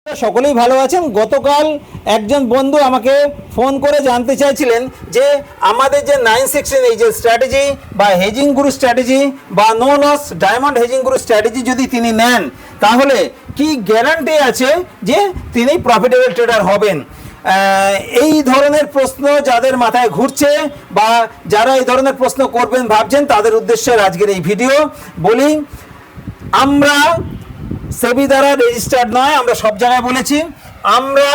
সকলেই ভালো আছেন। গতকাল একজন বন্ধু আমাকে ফোন করে জানতে চাইছিলেন যে আমাদের যে 916 এই যে স্ট্র্যাটেজি বা হেজিং গুরু স্ট্র্যাটেজি বা নো লস ডায়মন্ড হেজিং গুরু স্ট্র্যাটেজি যদি তিনি নেন তাহলে কি গ্যারান্টি আছে যে তিনি প্রফিটেবল ট্রেডার হবেন। এই ধরনের প্রশ্ন যাদের মাথায় ঘুরছে বা যারা এই ধরনের প্রশ্ন করবেন ভাবছেন তাদের উদ্দেশ্যে আজকের এই ভিডিও। বলি, আমরা সেবি দ্বারা রেজিস্টার্ড নয়, আমরা সব জায়গায় বলেছি আমরা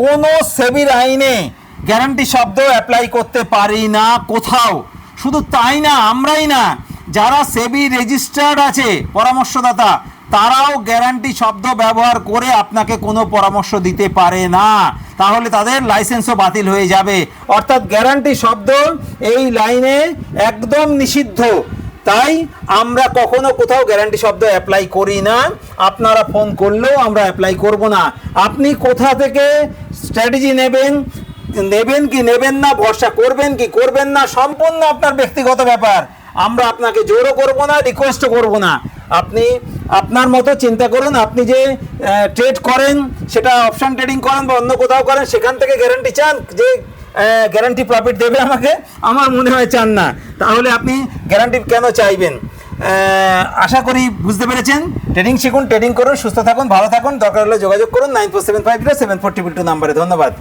কোনো সেবির আইনে গ্যারান্টি শব্দ অ্যাপ্লাই করতে পারি না কোথাও। শুধু তাই না, আমরাই না, যারা সেবি রেজিস্টার্ড আছে পরামর্শদাতা তারাও গ্যারান্টি শব্দ ব্যবহার করে আপনাকে কোনো পরামর্শ দিতে পারে না, তাহলে তাদের লাইসেন্সও বাতিল হয়ে যাবে। অর্থাৎ গ্যারান্টি শব্দ এই লাইনে একদম নিষিদ্ধ। তাই আমরা কখনো কোথাও গ্যারান্টি শব্দ অ্যাপ্লাই করি না। আপনারা ফোন করলেও আমরা অ্যাপ্লাই করব না। আপনি কোথা থেকে স্ট্র্যাটেজি নেবেন কি নেবেন না, ভরসা করবেন কি করবেন না, সম্পূর্ণ আপনার ব্যক্তিগত ব্যাপার। আমরা আপনাকে জোরও করব না, রিকোয়েস্টও করব না। আপনি আপনার মতো চিন্তা করুন। আপনি যে ট্রেড করেন, সেটা অপশন ট্রেডিং করেন বা অন্য কোথাও করেন, সেখান থেকে গ্যারান্টি চান যে গ্যারান্টি প্রফিট দেবে আমাকে? আমার মনে হয় চান না। তাহলে আপনি গ্যারান্টি কেন চাইবেন? আশা করি বুঝতে পেরেছেন। ট্রেডিং শিখুন, ট্রেডিং করুন, সুস্থ থাকুন, ভালো থাকুন। দরকার হলে যোগাযোগ করুন 94750742 নাম্বারে। ধন্যবাদ।